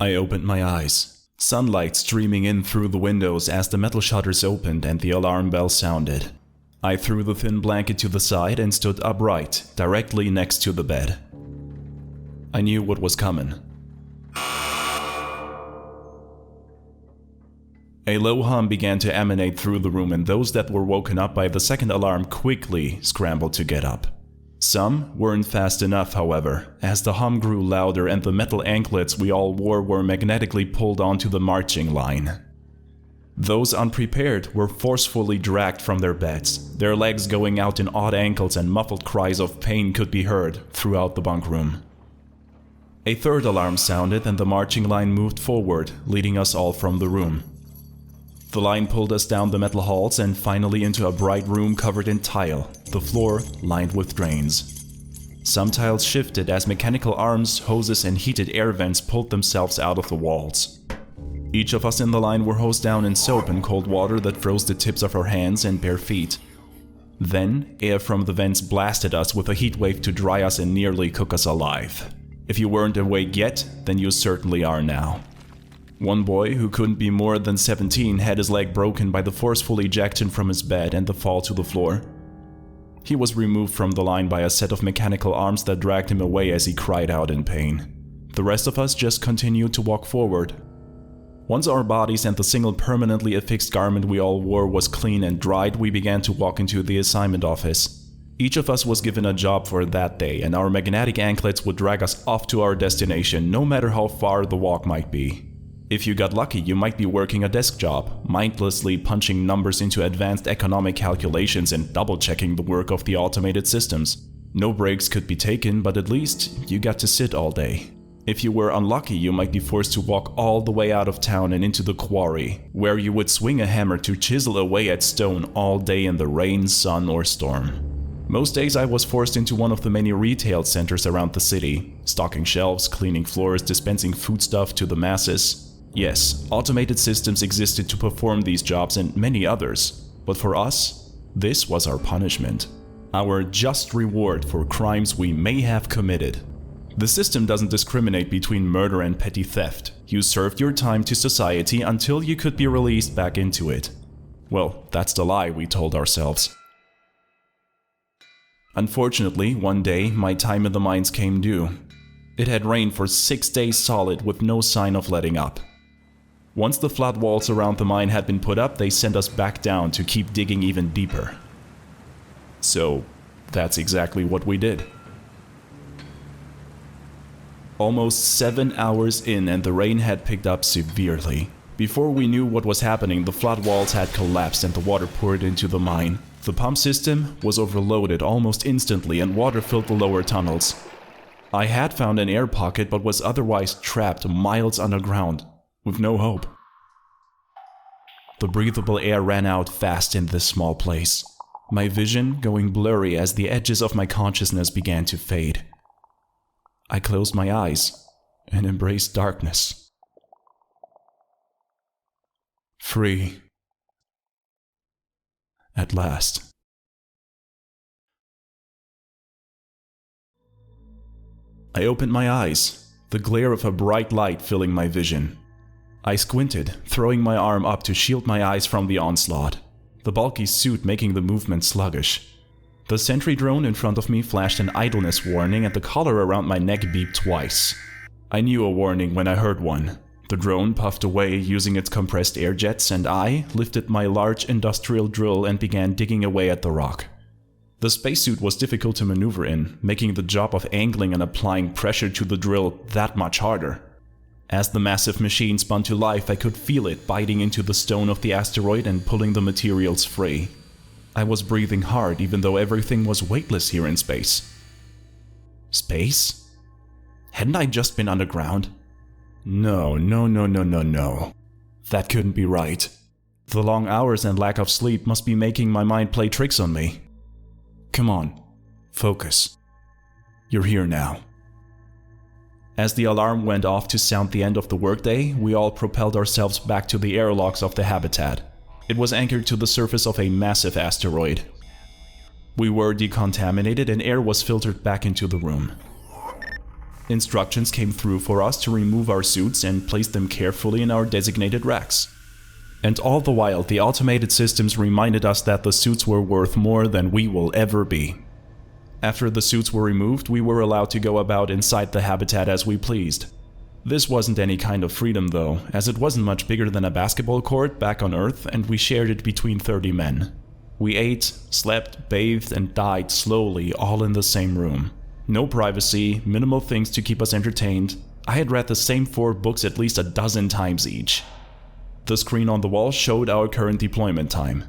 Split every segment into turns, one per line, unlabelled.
I opened my eyes, sunlight streaming in through the windows as the metal shutters opened and the alarm bell sounded. I threw the thin blanket to the side and stood upright, directly next to the bed. I knew what was coming. A low hum began to emanate through the room, and those that were woken up by the second alarm quickly scrambled to get up. Some weren't fast enough, however, as the hum grew louder and the metal anklets we all wore were magnetically pulled onto the marching line. Those unprepared were forcefully dragged from their beds, their legs going out in odd angles, and muffled cries of pain could be heard throughout the bunk room. A third alarm sounded and the marching line moved forward, leading us all from the room. The line pulled us down the metal halls and finally into a bright room covered in tile, the floor lined with drains. Some tiles shifted as mechanical arms, hoses, and heated air vents pulled themselves out of the walls. Each of us in the line were hosed down in soap and cold water that froze the tips of our hands and bare feet. Then, air from the vents blasted us with a heat wave to dry us and nearly cook us alive. If you weren't awake yet, then you certainly are now. One boy, who couldn't be more than 17, had his leg broken by the forceful ejection from his bed and the fall to the floor. He was removed from the line by a set of mechanical arms that dragged him away as he cried out in pain. The rest of us just continued to walk forward. Once our bodies and the single permanently affixed garment we all wore was clean and dried, we began to walk into the assignment office. Each of us was given a job for that day, and our magnetic anklets would drag us off to our destination, no matter how far the walk might be. If you got lucky, you might be working a desk job, mindlessly punching numbers into advanced economic calculations and double-checking the work of the automated systems. No breaks could be taken, but at least you got to sit all day. If you were unlucky, you might be forced to walk all the way out of town and into the quarry, where you would swing a hammer to chisel away at stone all day in the rain, sun, or storm. Most days I was forced into one of the many retail centers around the city, stocking shelves, cleaning floors, dispensing foodstuff to the masses. Yes, automated systems existed to perform these jobs and many others, but for us, this was our punishment. Our just reward for crimes we may have committed. The system doesn't discriminate between murder and petty theft. You served your time to society until you could be released back into it. Well, that's the lie we told ourselves. Unfortunately, one day, my time in the mines came due. It had rained for 6 days solid with no sign of letting up. Once the flat walls around the mine had been put up, they sent us back down to keep digging even deeper. So, that's exactly what we did. Almost 7 hours in and the rain had picked up severely. Before we knew what was happening, the flat walls had collapsed and the water poured into the mine. The pump system was overloaded almost instantly and water filled the lower tunnels. I had found an air pocket but was otherwise trapped miles underground, with no hope. The breathable air ran out fast in this small place, my vision going blurry as the edges of my consciousness began to fade. I closed my eyes and embraced darkness. Free. At last. I opened my eyes, the glare of a bright light filling my vision. I squinted, throwing my arm up to shield my eyes from the onslaught, the bulky suit making the movement sluggish. The sentry drone in front of me flashed an idleness warning and the collar around my neck beeped twice. I knew a warning when I heard one. The drone puffed away using its compressed air jets and I lifted my large industrial drill and began digging away at the rock. The spacesuit was difficult to maneuver in, making the job of angling and applying pressure to the drill that much harder. As the massive machine spun to life, I could feel it biting into the stone of the asteroid and pulling the materials free. I was breathing hard even though everything was weightless here in space. Space? Hadn't I just been underground? No. That couldn't be right. The long hours and lack of sleep must be making my mind play tricks on me. Come on, focus. You're here now. As the alarm went off to sound the end of the workday, we all propelled ourselves back to the airlocks of the habitat. It was anchored to the surface of a massive asteroid. We were decontaminated and air was filtered back into the room. Instructions came through for us to remove our suits and place them carefully in our designated racks. And all the while, the automated systems reminded us that the suits were worth more than we will ever be. After the suits were removed, we were allowed to go about inside the habitat as we pleased. This wasn't any kind of freedom though, as it wasn't much bigger than a basketball court back on Earth, and we shared it between 30 men. We ate, slept, bathed, and died slowly, all in the same room. No privacy, minimal things to keep us entertained. I had read the same 4 books at least a dozen times each. The screen on the wall showed our current deployment time.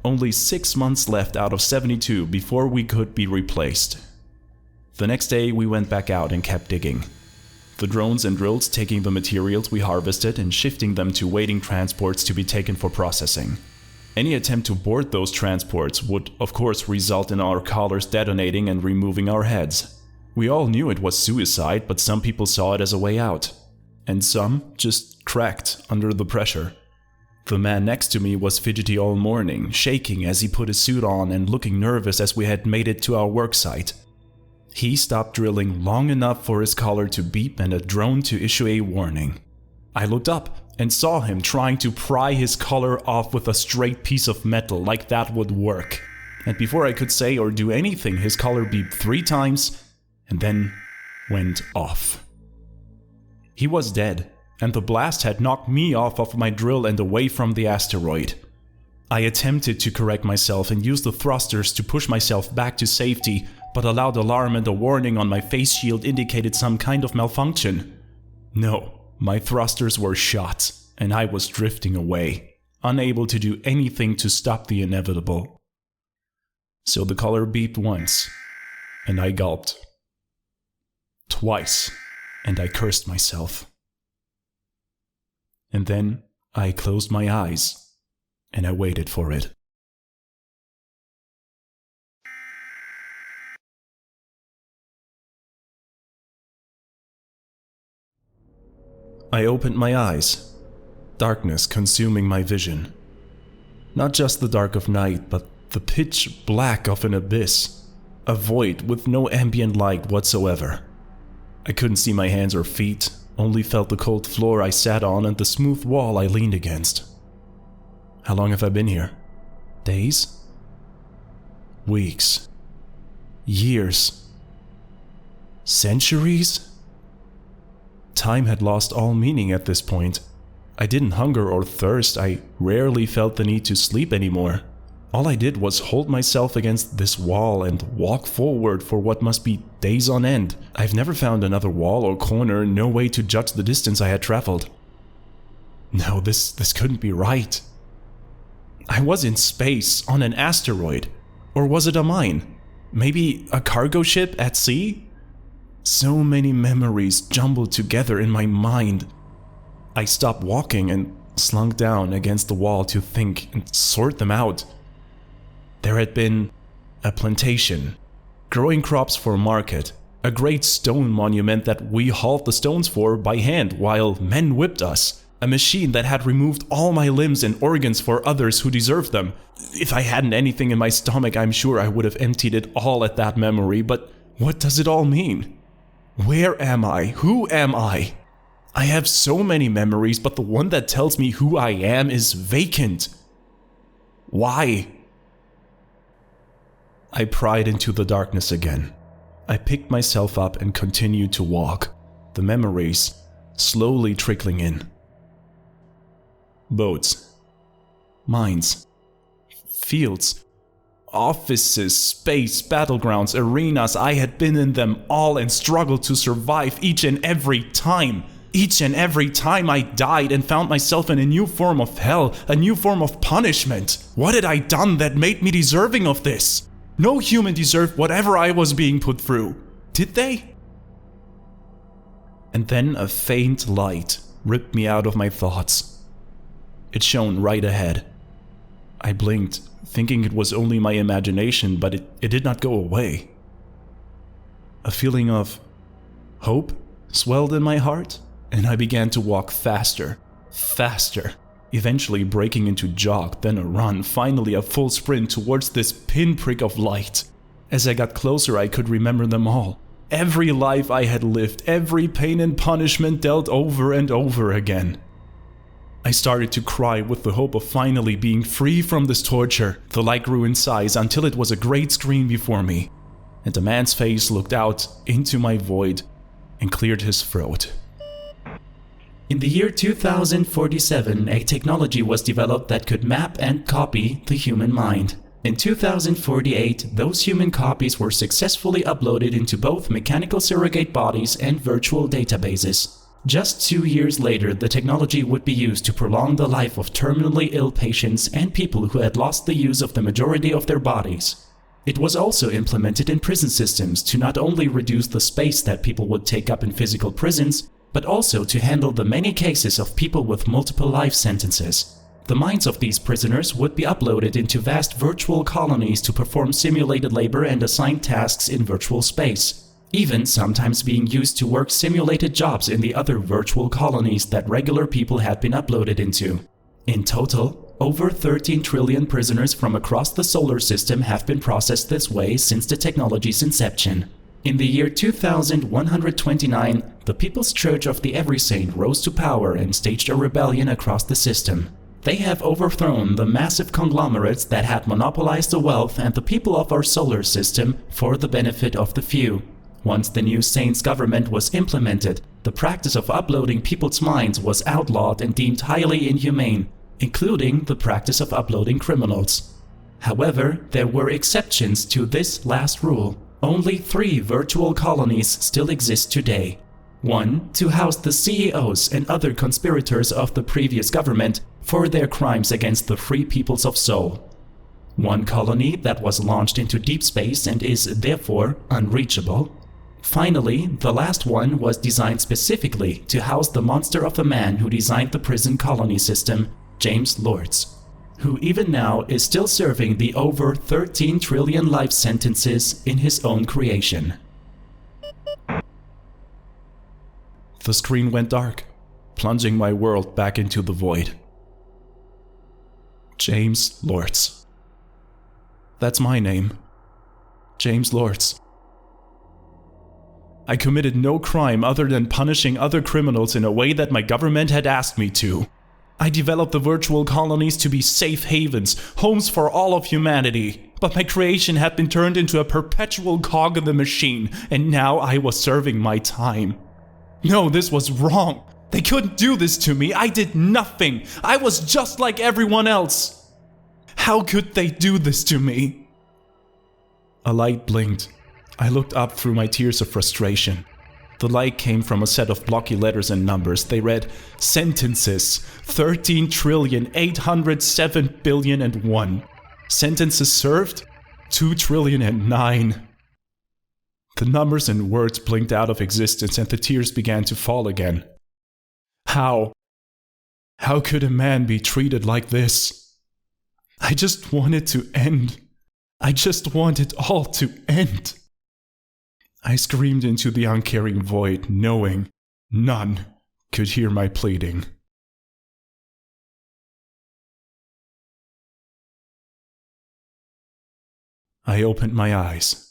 Only 6 months left out of 72 before we could be replaced. The next day we went back out and kept digging. The drones and drills taking the materials we harvested and shifting them to waiting transports to be taken for processing. Any attempt to board those transports would of course result in our collars detonating and removing our heads. We all knew it was suicide, but some people saw it as a way out. And some just cracked under the pressure. The man next to me was fidgety all morning, shaking as he put his suit on and looking nervous as we had made it to our work site. He stopped drilling long enough for his collar to beep and a drone to issue a warning. I looked up and saw him trying to pry his collar off with a straight piece of metal, like that would work. And before I could say or do anything, his collar beeped 3 times and then went off. He was dead, and the blast had knocked me off of my drill and away from the asteroid. I attempted to correct myself and used the thrusters to push myself back to safety, but a loud alarm and a warning on my face shield indicated some kind of malfunction. No, my thrusters were shot, and I was drifting away, unable to do anything to stop the inevitable. So the collar beeped once, and I gulped. Twice, and I cursed myself. And then I closed my eyes, and I waited for it. I opened my eyes, darkness consuming my vision. Not just the dark of night, but the pitch black of an abyss, a void with no ambient light whatsoever. I couldn't see my hands or feet, only felt the cold floor I sat on and the smooth wall I leaned against. How long have I been here? Days? Weeks? Years? Centuries? Time had lost all meaning at this point. I didn't hunger or thirst, I rarely felt the need to sleep anymore. All I did was hold myself against this wall and walk forward for what must be days on end. I've never found another wall or corner, no way to judge the distance I had traveled. No, this couldn't be right. I was in space, on an asteroid. Or was it a mine? Maybe a cargo ship at sea? So many memories jumbled together in my mind. I stopped walking and slunk down against the wall to think and sort them out. There had been a plantation, growing crops for market, a great stone monument that we hauled the stones for by hand while men whipped us, a machine that had removed all my limbs and organs for others who deserved them. If I hadn't anything in my stomach, I'm sure I would have emptied it all at that memory, but what does it all mean? Where am I? Who am I? I have so many memories, but the one that tells me who I am is vacant. Why? I pried into the darkness again. I picked myself up and continued to walk, the memories slowly trickling in. Boats, mines, fields, offices, space, battlegrounds, arenas. I had been in them all and struggled to survive each and every time. Each and every time I died and found myself in a new form of hell, a new form of punishment. What had I done that made me deserving of this? No human deserved whatever I was being put through. Did they? And then a faint light ripped me out of my thoughts. It shone right ahead. I blinked, thinking it was only my imagination, but it did not go away. A feeling of hope swelled in my heart, and I began to walk faster, faster, eventually breaking into jog, then a run, finally a full sprint towards this pinprick of light. As I got closer, I could remember them all. Every life I had lived, every pain and punishment dealt over and over again. I started to cry with the hope of finally being free from this torture. The light grew in size until it was a great screen before me, and a man's face looked out into my void and cleared his throat. In the year 2047, a technology was developed that could map and copy the human mind. In 2048, those human copies were successfully uploaded into both mechanical surrogate bodies and virtual databases. Just 2 years later, the technology would be used to prolong the life of terminally ill patients and people who had lost the use of the majority of their bodies. It was also implemented in prison systems to not only reduce the space that people would take up in physical prisons, but also to handle the many cases of people with multiple life sentences. The minds of these prisoners would be uploaded into vast virtual colonies to perform simulated labor and assigned tasks in virtual space, even sometimes being used to work simulated jobs in the other virtual colonies that regular people had been uploaded into. In total, over 13 trillion prisoners from across the solar system have been processed this way since the technology's inception. In the year 2129, the People's Church of the Every Saint rose to power and staged a rebellion across the system. They have overthrown the massive conglomerates that had monopolized the wealth and the people of our solar system for the benefit of the few. Once the new Saints government was implemented, the practice of uploading people's minds was outlawed and deemed highly inhumane, including the practice of uploading criminals. However, there were exceptions to this last rule. Only 3 virtual colonies still exist today. 1. To house the CEOs and other conspirators of the previous government for their crimes against the free peoples of Sol. 1 colony that was launched into deep space and is therefore unreachable. Finally, the last one was designed specifically to house the monster of a man who designed the prison colony system, James Lords, who even now is still serving the over 13 trillion life sentences in his own creation. The screen went dark, plunging my world back into the void. James Lords. That's my name. James Lords. I committed no crime other than punishing other criminals in a way that my government had asked me to. I developed the virtual colonies to be safe havens, homes for all of humanity. But my creation had been turned into a perpetual cog in the machine, and now I was serving my time. No, this was wrong. They couldn't do this to me. I did nothing. I was just like everyone else. How could they do this to me? A light blinked. I looked up through my tears of frustration. The light came from a set of blocky letters and numbers. They read, sentences, 13,807,000,001. Sentences served, 2,000,000,009. The numbers and words blinked out of existence and the tears began to fall again. How? How could a man be treated like this? I just want it to end. I just want it all to end. I screamed into the uncaring void, knowing none could hear my pleading. I opened my eyes.